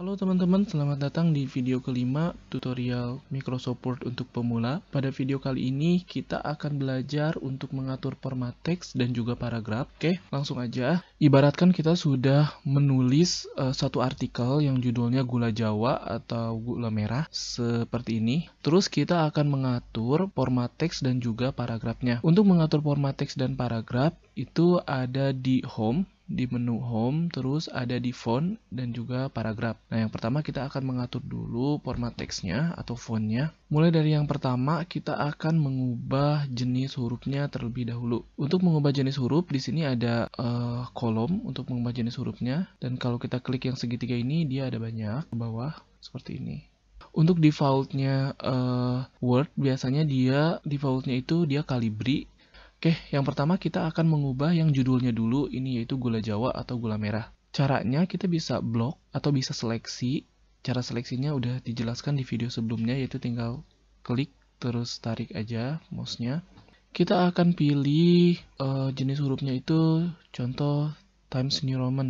Halo teman-teman, selamat datang di video kelima tutorial Microsoft Word untuk pemula. Pada video kali ini kita akan belajar untuk mengatur format teks dan juga paragraf. Oke, langsung aja. Ibaratkan kita sudah menulis satu artikel yang judulnya gula Jawa atau gula merah seperti ini. Terus kita akan mengatur format teks dan juga paragrafnya. Untuk mengatur format teks dan paragraf itu ada di home. Di menu home, terus ada di font dan juga paragraf. Nah, yang pertama kita akan mengatur dulu format teksnya atau fontnya. Mulai dari yang pertama, kita akan mengubah jenis hurufnya terlebih dahulu. Untuk mengubah jenis huruf, di sini ada kolom untuk mengubah jenis hurufnya. Dan kalau kita klik yang segitiga ini, dia ada banyak ke bawah seperti ini. Untuk defaultnya Word, biasanya defaultnya itu dia Calibri. Oke, yang pertama kita akan mengubah yang judulnya dulu, ini yaitu gula Jawa atau gula merah. Caranya kita bisa blok atau bisa seleksi. Cara seleksinya udah dijelaskan di video sebelumnya, yaitu tinggal klik terus tarik aja mouse-nya. Kita akan pilih jenis hurufnya itu contoh Times New Roman.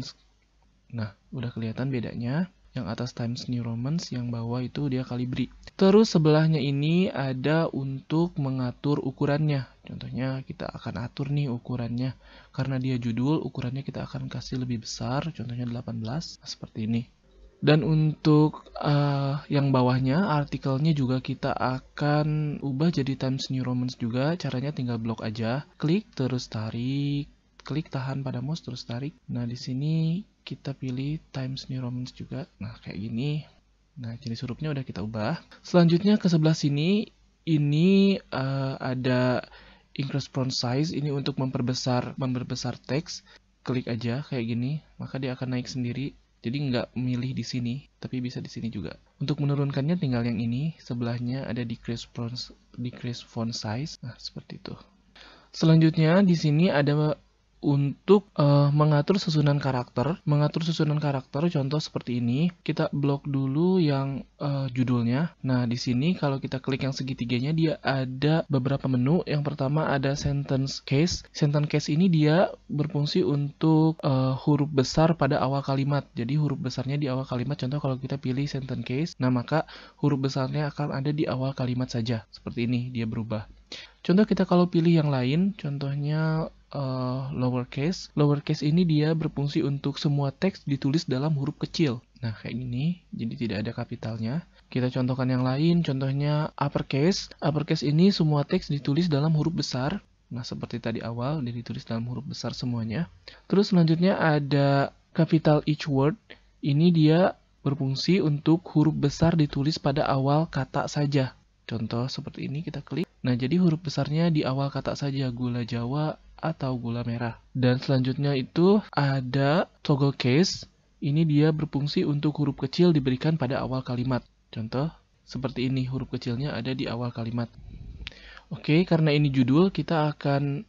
Nah, udah kelihatan bedanya. Yang atas Times New Roman, yang bawah itu dia Calibri. Terus sebelahnya ini ada untuk mengatur ukurannya. Contohnya kita akan atur nih ukurannya. Karena dia judul, ukurannya kita akan kasih lebih besar. Contohnya 18, seperti ini. Dan untuk yang bawahnya, artikelnya juga kita akan ubah jadi Times New Roman juga. Caranya tinggal blok aja. Klik, terus tarik. Klik tahan pada mouse, terus tarik. Nah, di sini kita pilih Times New Roman juga. Nah, kayak gini. Nah, jenis hurufnya udah kita ubah. Selanjutnya ke sebelah sini, ini ada increase font size. Ini untuk memperbesar teks. Klik aja kayak gini, maka dia akan naik sendiri. Jadi nggak milih di sini, tapi bisa di sini juga. Untuk menurunkannya tinggal yang ini. Sebelahnya ada decrease font size. Nah, seperti itu. Selanjutnya di sini ada untuk mengatur susunan karakter. Contoh seperti ini. Kita blok dulu yang judulnya. Nah, di sini kalau kita klik yang segitiganya, dia ada beberapa menu. Yang pertama ada sentence case. Sentence case ini dia berfungsi untuk huruf besar pada awal kalimat. Jadi huruf besarnya di awal kalimat. Contoh kalau kita pilih sentence case, nah maka huruf besarnya akan ada di awal kalimat saja. Seperti ini dia berubah. Contoh kita kalau pilih yang lain, contohnya lowercase. Lowercase ini dia berfungsi untuk semua teks ditulis dalam huruf kecil. Nah, kayak gini, jadi tidak ada kapitalnya. Kita contohkan yang lain, contohnya uppercase. Uppercase ini semua teks ditulis dalam huruf besar. Nah, seperti tadi awal, dia ditulis dalam huruf besar semuanya. Terus selanjutnya ada capital each word. Ini dia berfungsi untuk huruf besar ditulis pada awal kata saja. Contoh seperti ini, kita klik. Nah, jadi huruf besarnya di awal kata saja, gula Jawa atau gula merah. Dan selanjutnya itu ada toggle case. Ini dia berfungsi untuk huruf kecil diberikan pada awal kalimat. Contoh seperti ini, huruf kecilnya ada di awal kalimat. Oke, karena ini judul, kita akan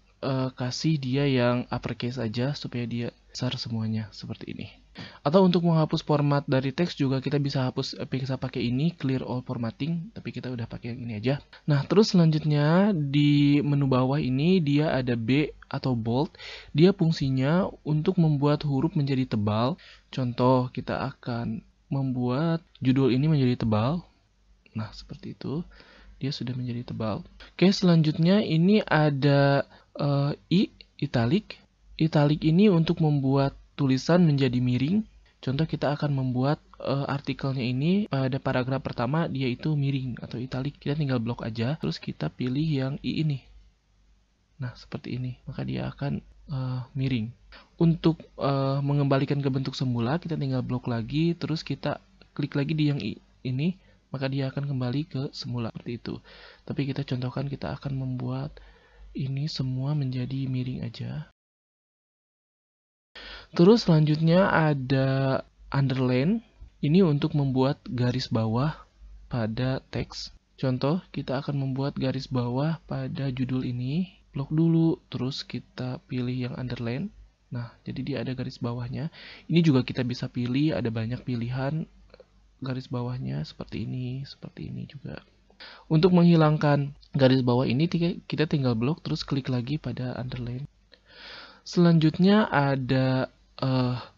kasih dia yang uppercase aja supaya dia besar semuanya seperti ini. Atau untuk menghapus format dari teks juga kita bisa pakai ini, clear all formatting, tapi kita udah pakai yang ini aja. Nah, terus selanjutnya di menu bawah ini dia ada B atau bold. Dia fungsinya untuk membuat huruf menjadi tebal. Contoh kita akan membuat judul ini menjadi tebal. Nah, seperti itu. Dia sudah menjadi tebal. Oke, selanjutnya ini ada italic. Italic ini untuk membuat tulisan menjadi miring. Contoh kita akan membuat artikelnya ini pada paragraf pertama dia itu miring atau italic. Kita tinggal blok aja, terus kita pilih yang I ini. Nah, seperti ini. Maka dia akan miring. Untuk mengembalikan ke bentuk semula, kita tinggal blok lagi, terus kita klik lagi di yang I ini, maka dia akan kembali ke semula seperti itu. Tapi kita contohkan, kita akan membuat ini semua menjadi miring aja. Terus selanjutnya ada underline. Ini untuk membuat garis bawah pada teks. Contoh, kita akan membuat garis bawah pada judul ini. Blok dulu, terus kita pilih yang underline. Nah, jadi dia ada garis bawahnya. Ini juga kita bisa pilih, ada banyak pilihan garis bawahnya seperti ini juga. Untuk menghilangkan garis bawah ini, kita tinggal blok, terus klik lagi pada underline. Selanjutnya ada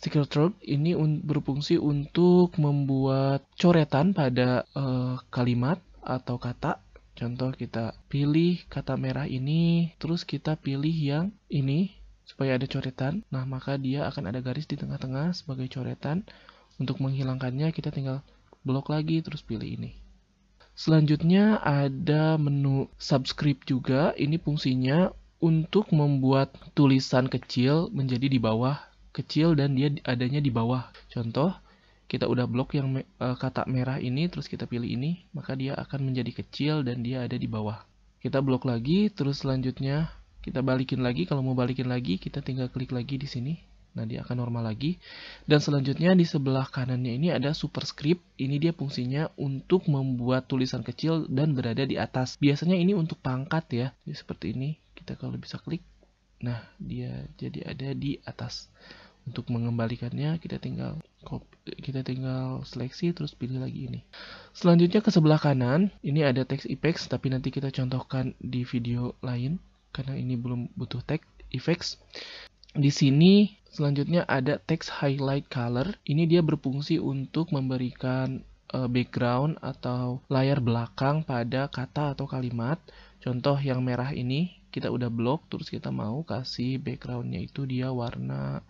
secret root ini berfungsi untuk membuat coretan pada kalimat atau kata. Contoh, kita pilih kata merah ini, terus kita pilih yang ini supaya ada coretan. Nah, maka dia akan ada garis di tengah-tengah sebagai coretan. Untuk menghilangkannya kita tinggal blok lagi, terus pilih ini. Selanjutnya ada menu subscript juga. Ini fungsinya untuk membuat tulisan kecil menjadi di bawah kecil dan dia adanya di bawah. Contoh, kita udah blok yang kata merah ini, terus kita pilih ini, maka dia akan menjadi kecil dan dia ada di bawah. Kita blok lagi, terus selanjutnya kita balikin lagi. Kalau mau balikin lagi, kita tinggal klik lagi di sini. Nah, dia akan normal lagi. Dan selanjutnya di sebelah kanannya ini ada superscript. Ini dia fungsinya untuk membuat tulisan kecil dan berada di atas. Biasanya ini untuk pangkat ya. Jadi seperti ini. Kita kalau bisa klik. Nah, dia jadi ada di atas. Untuk mengembalikannya kita tinggal seleksi terus pilih lagi ini. Selanjutnya ke sebelah kanan ini ada text effects, tapi nanti kita contohkan di video lain karena ini belum butuh text effects. Di sini selanjutnya ada text highlight color. Ini dia berfungsi untuk memberikan background atau layar belakang pada kata atau kalimat. Contoh yang merah ini kita udah blok, terus kita mau kasih backgroundnya itu dia warna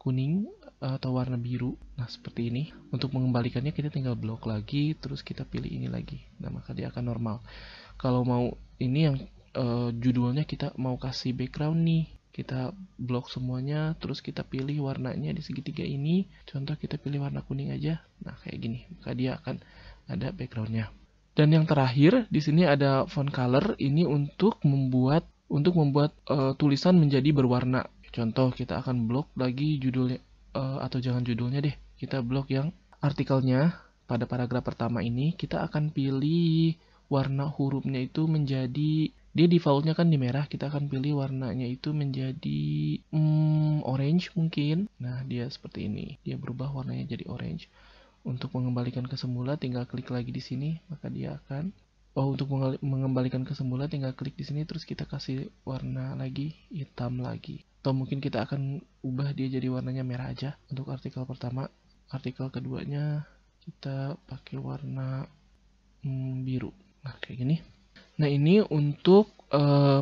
kuning atau warna biru. Nah, seperti ini. Untuk mengembalikannya kita tinggal blok lagi, terus kita pilih ini lagi. Nah, maka dia akan normal. Kalau mau ini yang judulnya kita mau kasih background nih, kita blok semuanya, terus kita pilih warnanya di segitiga ini. Contoh kita pilih warna kuning aja. Nah, kayak gini. Maka dia akan ada backgroundnya. Dan yang terakhir di sini ada font color. Ini untuk membuat tulisan menjadi berwarna. Contoh, kita akan blok lagi judulnya, atau jangan judulnya deh. Kita blok yang artikelnya pada paragraf pertama ini. Kita akan pilih warna hurufnya itu menjadi, dia defaultnya kan di merah. Kita akan pilih warnanya itu menjadi orange mungkin. Nah, dia seperti ini. Dia berubah warnanya jadi orange. Untuk mengembalikan ke semula tinggal klik lagi di sini. Maka dia akan untuk mengembalikan ke semula tinggal klik di sini, terus kita kasih warna lagi hitam lagi. Atau mungkin kita akan ubah dia jadi warnanya merah aja untuk artikel pertama. Artikel keduanya kita pakai warna biru. Nah, kayak gini. Nah, ini untuk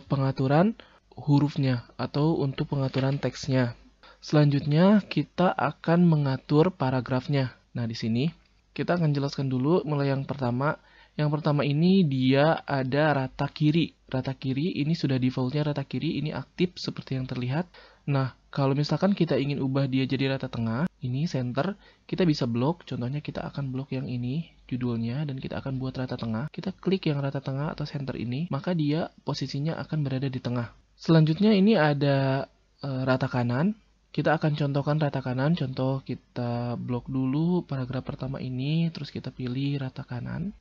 pengaturan hurufnya atau untuk pengaturan teksnya. Selanjutnya kita akan mengatur paragrafnya. Nah, di sini kita akan jelaskan dulu mulai yang pertama. Yang pertama ini dia ada rata kiri. Rata kiri ini sudah defaultnya rata kiri, ini aktif seperti yang terlihat. Nah, kalau misalkan kita ingin ubah dia jadi rata tengah, ini center, kita bisa blok. Contohnya kita akan blok yang ini, judulnya, dan kita akan buat rata tengah. Kita klik yang rata tengah atau center ini, maka dia posisinya akan berada di tengah. Selanjutnya ini ada rata kanan. Kita akan contohkan rata kanan. Contoh, kita blok dulu paragraf pertama ini, terus kita pilih rata kanan.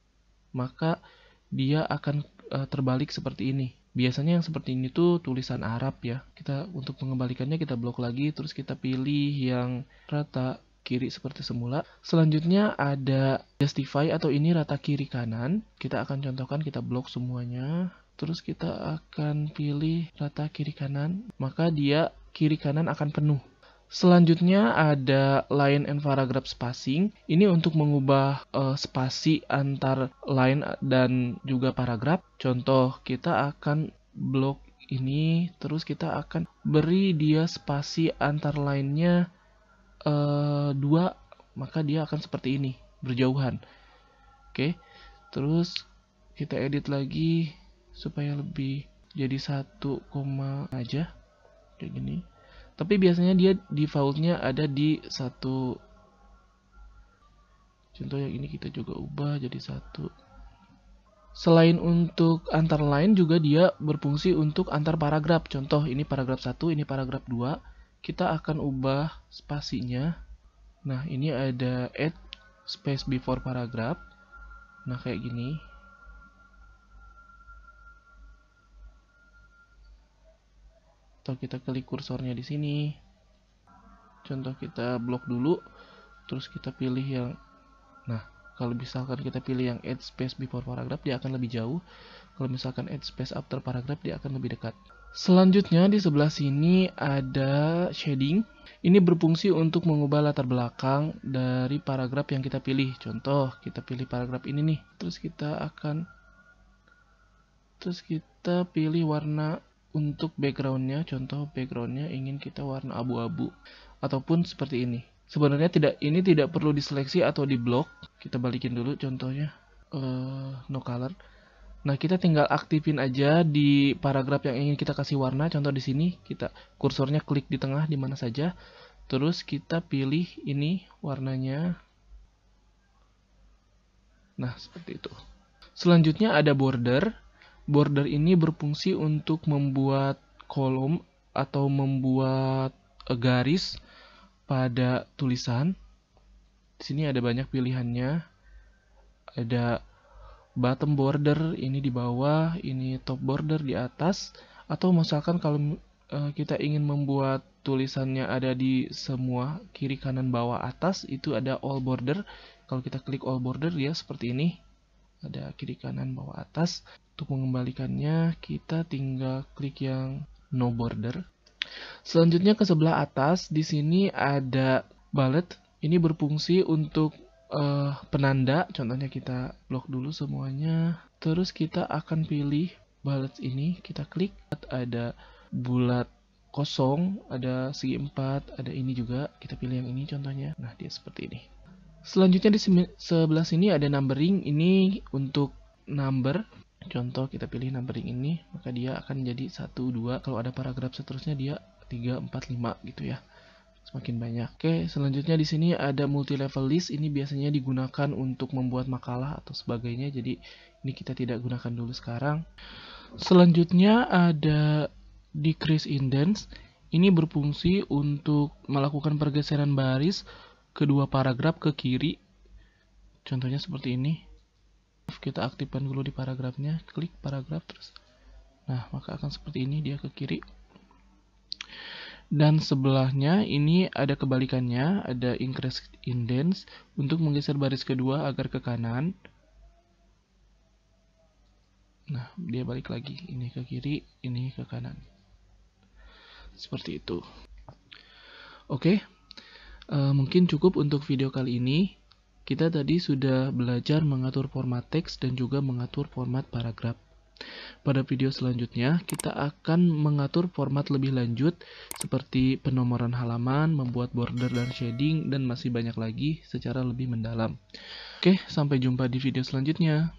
Maka dia akan terbalik seperti ini. Biasanya yang seperti ini tuh tulisan Arab ya. Kita untuk mengembalikannya kita blok lagi, terus kita pilih yang rata kiri seperti semula. Selanjutnya ada justify atau ini rata kiri kanan. Kita akan contohkan, kita blok semuanya. Terus kita akan pilih rata kiri kanan. Maka dia kiri kanan akan penuh. Selanjutnya ada line and paragraph spacing. Ini untuk mengubah spasi antar line dan juga paragraf. Contoh, kita akan blok ini, terus kita akan beri dia spasi antar line-nya 2, maka dia akan seperti ini, berjauhan. Oke, terus kita edit lagi supaya lebih jadi 1, aja, kayak gini. Tapi biasanya dia defaultnya ada di 1. Contoh yang ini kita juga ubah jadi 1. Selain untuk antar line juga dia berfungsi untuk antar paragraf. Contoh ini paragraf 1, ini paragraf 2. Kita akan ubah spasinya. Nah, ini ada add space before paragraph. Nah, kayak gini. Atau kita klik kursornya di sini. Contoh kita blok dulu, terus kita pilih yang, nah kalau misalkan kita pilih yang add space before paragraph dia akan lebih jauh. Kalau misalkan add space after paragraph dia akan lebih dekat. Selanjutnya di sebelah sini ada shading. Ini berfungsi untuk mengubah latar belakang dari paragraf yang kita pilih. Contoh, kita pilih paragraf ini nih. Terus kita pilih warna untuk backgroundnya. Contoh, backgroundnya ingin kita warna abu-abu ataupun seperti ini. Sebenarnya ini tidak perlu diseleksi atau diblok. Kita balikin dulu contohnya, no color. Nah, kita tinggal aktifin aja di paragraf yang ingin kita kasih warna. Contoh di sini, kita kursornya klik di tengah di mana saja. Terus kita pilih ini warnanya. Nah, seperti itu. Selanjutnya ada border. Border ini berfungsi untuk membuat kolom atau membuat garis pada tulisan. Di sini ada banyak pilihannya. Ada bottom border ini di bawah, ini top border di atas, atau misalkan kalau kita ingin membuat tulisannya ada di semua kiri kanan bawah atas, itu ada all border. Kalau kita klik all border dia seperti ini, ada kiri kanan bawah atas. Untuk mengembalikannya kita tinggal klik yang no border. Selanjutnya ke sebelah atas di sini ada bullet. Ini berfungsi untuk penanda. Contohnya kita blok dulu semuanya, terus kita akan pilih bullet ini, kita klik, ada bulat kosong, ada segi 4, ada ini juga, kita pilih yang ini contohnya. Nah, dia seperti ini. Selanjutnya di sebelah sini ada numbering. Ini untuk number. Contoh kita pilih numbering ini, maka dia akan jadi 1, 2. Kalau ada paragraf seterusnya dia 3, 4, 5 gitu ya. Semakin banyak. Oke, selanjutnya di sini ada multi level list. Ini biasanya digunakan untuk membuat makalah atau sebagainya. Jadi ini kita tidak gunakan dulu sekarang. Selanjutnya ada decrease indents. Ini berfungsi untuk melakukan pergeseran baris kedua paragraf ke kiri. Contohnya seperti ini. Kita aktifkan dulu di paragrafnya, klik paragraf terus. Nah, maka akan seperti ini dia ke kiri. Dan sebelahnya ini ada kebalikannya, ada increase indents untuk menggeser baris kedua agar ke kanan. Nah, dia balik lagi, ini ke kiri, ini ke kanan. Seperti itu. Oke, mungkin cukup untuk video kali ini. Kita tadi sudah belajar mengatur format teks dan juga mengatur format paragraf. Pada video selanjutnya, kita akan mengatur format lebih lanjut seperti penomoran halaman, membuat border dan shading, dan masih banyak lagi secara lebih mendalam. Oke, sampai jumpa di video selanjutnya.